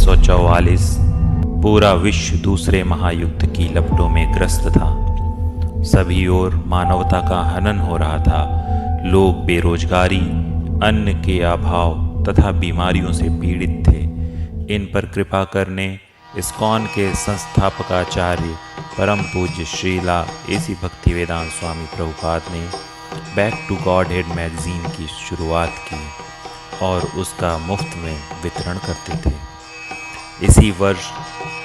1944 पूरा विश्व दूसरे महायुद्ध की लपटों में ग्रस्त था। सभी ओर मानवता का हनन हो रहा था। लोग बेरोजगारी, अन्न के अभाव तथा बीमारियों से पीड़ित थे। इन पर कृपा करने इस्कॉन के संस्थापकाचार्य परम पूज्य श्रीला एसी भक्तिवेदांत स्वामी प्रभुपाद ने back to Godhead magazine की शुरुआत की और उसका मुफ्त में वितरण करते थे। इसी वर्ष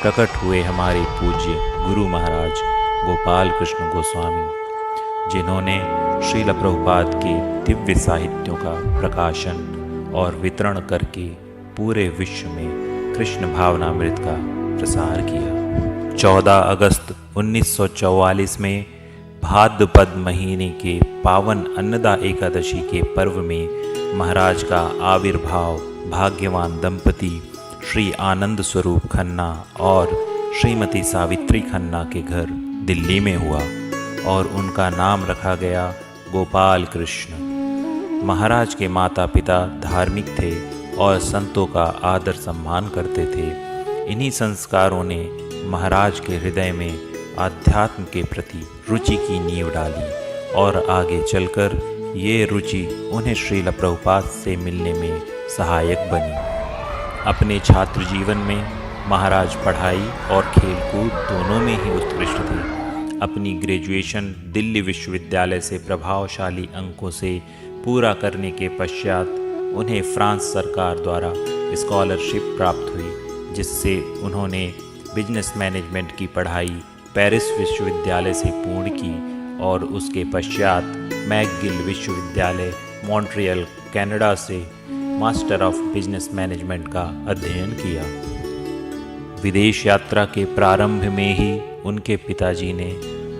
प्रकट हुए हमारे पूज्य गुरु महाराज गोपाल कृष्ण गोस्वामी, जिन्होंने श्रील प्रभुपाद के दिव्य साहित्यों का प्रकाशन और वितरण करके पूरे विश्व में कृष्ण भावनामृत का प्रसार किया। 14 अगस्त 1944 में भाद्रपद महीने के पावन अन्नदा एकादशी के पर्व में महाराज का आविर्भाव भाग्यवान दंपति श्री आनंद स्वरूप खन्ना और श्रीमती सावित्री खन्ना के घर दिल्ली में हुआ और उनका नाम रखा गया गोपाल कृष्ण। महाराज के माता पिता धार्मिक थे और संतों का आदर सम्मान करते थे। इन्हीं संस्कारों ने महाराज के हृदय में आध्यात्म के प्रति रुचि की नींव डाली और आगे चलकर ये रुचि उन्हें श्रील प्रभुपाद से मिलने में सहायक बनी। अपने छात्र जीवन में महाराज पढ़ाई और खेलकूद दोनों में ही उत्कृष्ट थे। अपनी ग्रेजुएशन दिल्ली विश्वविद्यालय से प्रभावशाली अंकों से पूरा करने के पश्चात उन्हें फ्रांस सरकार द्वारा स्कॉलरशिप प्राप्त हुई, जिससे उन्होंने बिजनेस मैनेजमेंट की पढ़ाई पेरिस विश्वविद्यालय से पूर्ण की और उसके पश्चात मैकगिल विश्वविद्यालय मॉन्ट्रियल कनाडा से मास्टर ऑफ बिजनेस मैनेजमेंट का अध्ययन किया। विदेश यात्रा के प्रारंभ में ही उनके पिताजी ने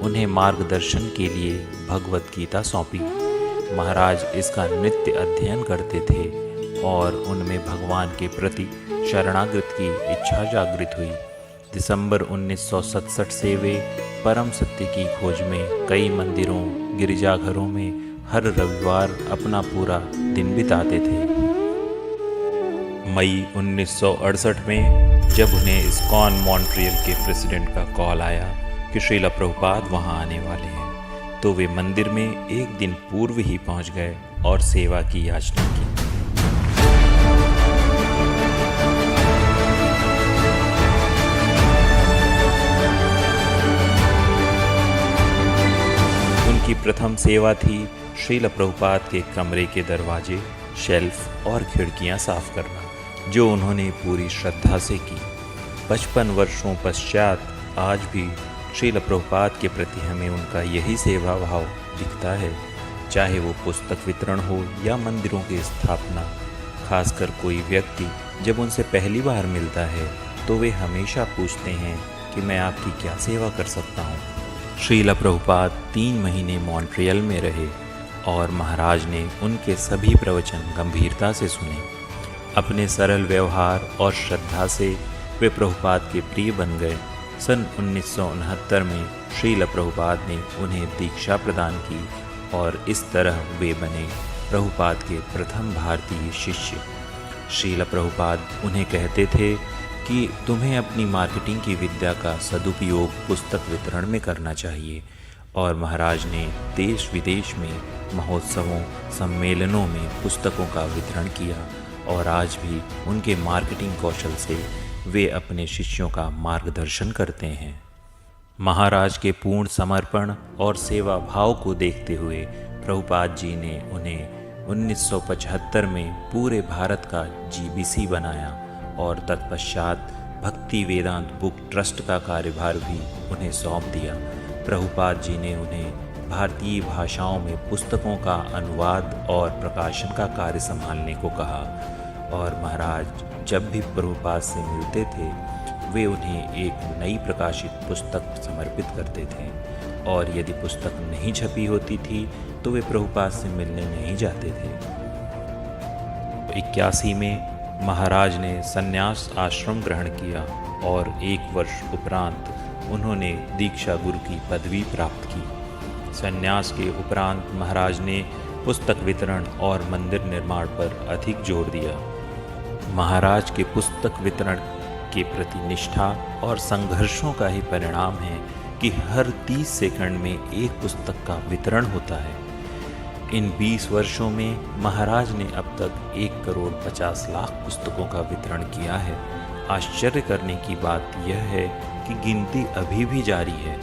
उन्हें मार्गदर्शन के लिए भगवत गीता सौंपी। महाराज इसका नित्य अध्ययन करते थे और उनमें भगवान के प्रति शरणागत की इच्छा जागृत हुई। दिसंबर 1967 से वे परम सत्य की खोज में कई मंदिरों, गिरजाघरों में हर रविवार अपना पूरा दिन बिताते थे। मई 1968 में जब उन्हें इस्कॉन मॉन्ट्रियल के प्रेसिडेंट का कॉल आया कि श्रील प्रभुपाद वहां आने वाले हैं, तो वे मंदिर में एक दिन पूर्व ही पहुंच गए और सेवा की याचना की। उनकी प्रथम सेवा थी श्रील प्रभुपाद के कमरे के दरवाजे, शेल्फ और खिड़कियां साफ करना, जो उन्होंने पूरी श्रद्धा से की। 55 वर्षों पश्चात आज भी श्रील प्रभुपाद के प्रति हमें उनका यही सेवा भाव दिखता है, चाहे वो पुस्तक वितरण हो या मंदिरों की स्थापना। खासकर कोई व्यक्ति जब उनसे पहली बार मिलता है तो वे हमेशा पूछते हैं कि मैं आपकी क्या सेवा कर सकता हूँ। श्रील प्रभुपाद 3 महीने मॉन्ट्रियल में रहे और महाराज ने उनके सभी प्रवचन गंभीरता से सुने। अपने सरल व्यवहार और श्रद्धा से वे प्रभुपाद के प्रिय बन गए। सन 1969 में श्रील प्रभुपाद ने उन्हें दीक्षा प्रदान की और इस तरह वे बने प्रभुपाद के प्रथम भारतीय शिष्य। श्रील प्रभुपाद उन्हें कहते थे कि तुम्हें अपनी मार्केटिंग की विद्या का सदुपयोग पुस्तक वितरण में करना चाहिए, और महाराज ने देश विदेश में महोत्सवों, सम्मेलनों में पुस्तकों का वितरण किया और आज भी उनके मार्केटिंग कौशल से वे अपने शिष्यों का मार्गदर्शन करते हैं। महाराज के पूर्ण समर्पण और सेवा भाव को देखते हुए प्रभुपाद जी ने उन्हें 1975 में पूरे भारत का GBC बनाया और तत्पश्चात भक्ति वेदांत बुक ट्रस्ट का कार्यभार भी उन्हें सौंप दिया। प्रभुपाद जी ने उन्हें भारतीय भाषाओं में पुस्तकों का अनुवाद और प्रकाशन का कार्य संभालने को कहा, और महाराज जब भी प्रभुपाद से मिलते थे वे उन्हें एक नई प्रकाशित पुस्तक समर्पित करते थे, और यदि पुस्तक नहीं छपी होती थी तो वे प्रभुपाद से मिलने नहीं जाते थे। 81 में महाराज ने संन्यास आश्रम ग्रहण किया और 1 वर्ष उपरांत उन्होंने दीक्षा गुरु की पदवी प्राप्त की। संन्यास के उपरांत महाराज ने पुस्तक वितरण और मंदिर निर्माण पर अधिक जोर दिया। महाराज के पुस्तक वितरण के प्रति निष्ठा और संघर्षों का ही परिणाम है कि हर 30 सेकंड में एक पुस्तक का वितरण होता है। इन 20 वर्षों में महाराज ने अब तक 1,50,00,000 पुस्तकों का वितरण किया है। आश्चर्य करने की बात यह है कि गिनती अभी भी जारी है।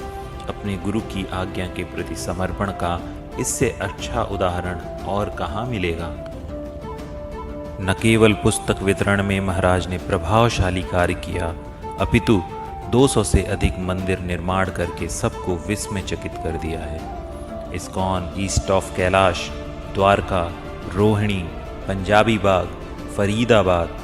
अपने गुरु की आज्ञा के प्रति समर्पण का इससे अच्छा उदाहरण और कहाँ मिलेगा। न केवल पुस्तक वितरण में महाराज ने प्रभावशाली कार्य किया, अपितु 200 से अधिक मंदिर निर्माण करके सबको विस्मयचकित कर दिया है। इस्कॉन ईस्ट ऑफ कैलाश, द्वारका, रोहिणी, पंजाबी बाग, फरीदाबाद,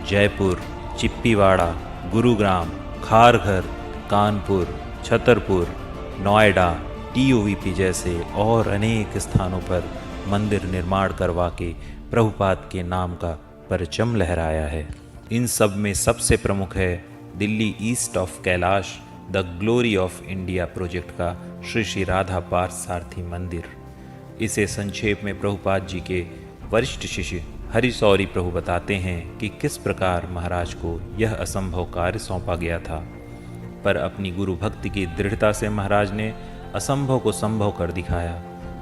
जयपुर, चिप्पीवाड़ा, गुरुग्राम, खारघर, कानपुर, छतरपुर, नोएडा, TOVP जैसे और अनेक स्थानों पर मंदिर निर्माण करवा के प्रभुपाद के नाम का परचम लहराया है। इन सब में सबसे प्रमुख है Delhi east of Kailash the glory of India project का श्री श्री राधा पार्थसारथी मंदिर। इसे संक्षेप में प्रभुपाद जी के वरिष्ठ शिष्य हरिशौरी प्रभु बताते हैं कि किस प्रकार महाराज को यह असंभव कार्य सौंपा गया था, पर अपनी गुरु भक्ति की दृढ़ता से महाराज ने असंभव को संभव कर दिखाया।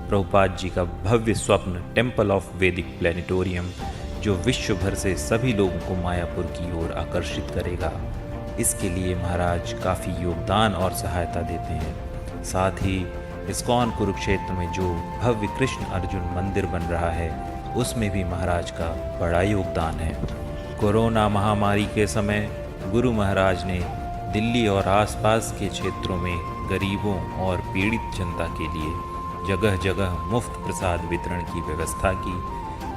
प्रभुपाद जी का भव्य स्वप्न टेम्पल ऑफ वैदिक प्लेनेटोरियम, जो विश्व भर से सभी लोगों को मायापुर की ओर आकर्षित करेगा, इसके लिए महाराज काफ़ी योगदान और सहायता देते हैं। साथ ही इस्कॉन कुरुक्षेत्र में जो भव्य कृष्ण अर्जुन मंदिर बन रहा है, उसमें भी महाराज का बड़ा योगदान है। कोरोना महामारी के समय गुरु महाराज ने दिल्ली और आसपास के क्षेत्रों में गरीबों और पीड़ित जनता के लिए जगह जगह मुफ्त प्रसाद वितरण की व्यवस्था की,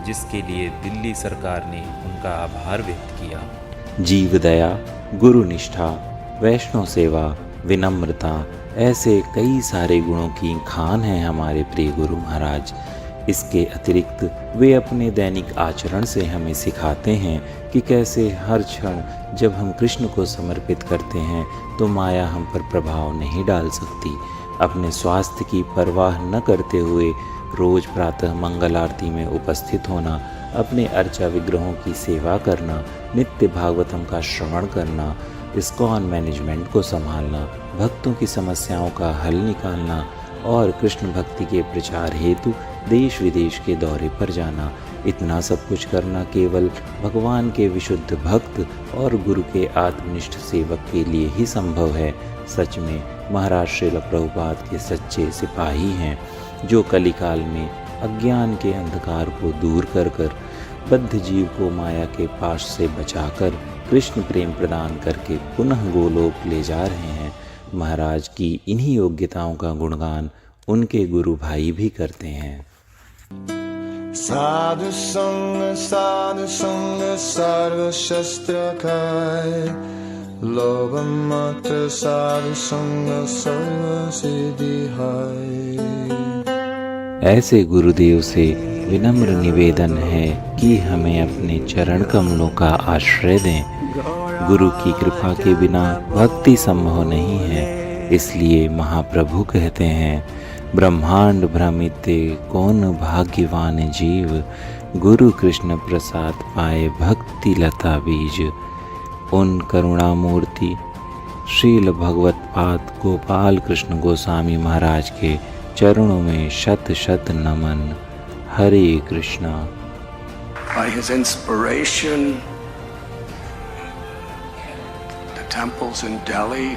जिसके लिए दिल्ली सरकार ने उनका आभार व्यक्त किया। जीव दया, गुरु निष्ठा, वैष्णव सेवा, विनम्रता, ऐसे कई सारे गुणों की खान है हमारे प्रिय गुरु महाराज। इसके अतिरिक्त वे अपने दैनिक आचरण से हमें सिखाते हैं कि कैसे हर क्षण जब हम कृष्ण को समर्पित करते हैं तो माया हम पर प्रभाव नहीं डाल सकती। अपने स्वास्थ्य की परवाह न करते हुए रोज प्रातः मंगल आरती में उपस्थित होना, अपने अर्चा विग्रहों की सेवा करना, नित्य भागवतम का श्रवण करना, इस्कॉन मैनेजमेंट को संभालना, भक्तों की समस्याओं का हल निकालना और कृष्ण भक्ति के प्रचार हेतु देश विदेश के दौरे पर जाना, इतना सब कुछ करना केवल भगवान के विशुद्ध भक्त और गुरु के आत्मनिष्ठ सेवक के लिए ही संभव है। सच में महाराज श्रील प्रभुपाद के सच्चे सिपाही हैं, जो कलिकाल में अज्ञान के अंधकार को दूर कर बद्ध जीव को माया के पाश से बचाकर कृष्ण प्रेम प्रदान करके पुनः गोलोक ले जा रहे हैं। महाराज की इन्हीं योग्यताओं का गुणगान उनके गुरु भाई भी करते हैं। साधु संग सर्व शस्त्र खाए, लोभ मत साधु संग सर्व सिद्धि है। ऐसे गुरुदेव से विनम्र निवेदन है कि हमें अपने चरण कमलों का आश्रय दें। गुरु की कृपा के बिना भक्ति संभव नहीं है। इसलिए महाप्रभु कहते हैं, ब्रह्मांड भ्रमिते कौन भाग्यवान जीव, गुरु कृष्ण प्रसाद पाए भक्ति लता बीज। उन करुणामूर्ति श्रील भगवत पाद गोपाल कृष्ण गोस्वामी महाराज के चरणों में शत शत नमन। हरे Krishna. By his inspiration, the temples in Delhi,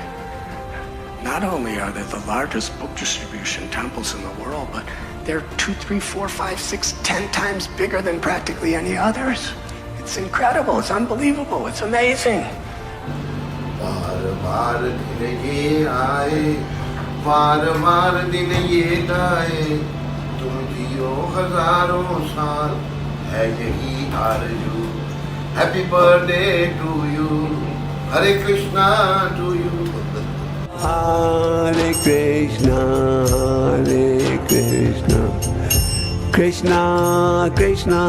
not only are they the largest book distribution temples in the world, but they're 2, 3, 4, 5, 6, 10 times bigger than practically any others. It's incredible, it's unbelievable, it's amazing. बार बार दिन ये आए, बार बार दिन ये गाए, तुम जियो हजारों साल, है यही आरज़ू। Happy birthday to you, Hare Krishna to you. Hare Krishna, Krishna Krishna,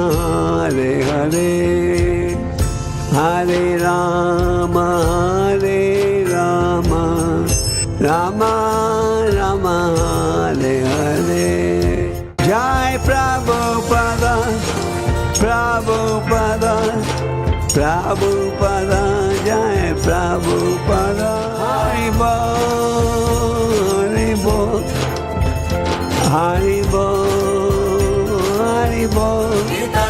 Hare Hare, Hare Rama, Rama Rama, Hare Hare. Jai Prabhupada, Prabhupada, Prabhupada, Jai Prabhupada. Haribo, Haribo, Haribo, Haribo.